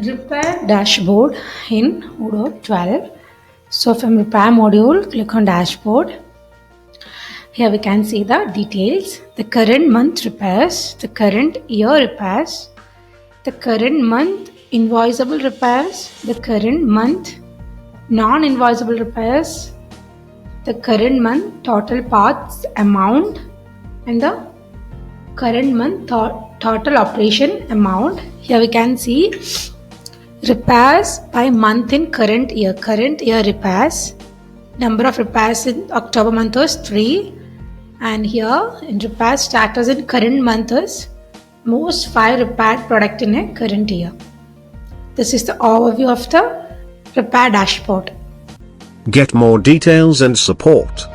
Repair Dashboard in Odoo 12. So from Repair module, click on Dashboard. Here we can see the details, the current month repairs, the current year repairs, the current month invoiceable repairs, the current month non-invoiceable repairs, the current month total parts amount, and the current month total operation amount. Here we can see repairs by month in current year repairs. Number of repairs in October month was 3, and here in repair status in current month is most 5 repaired product in a current year. This is the overview of the repair dashboard. Get more details and support.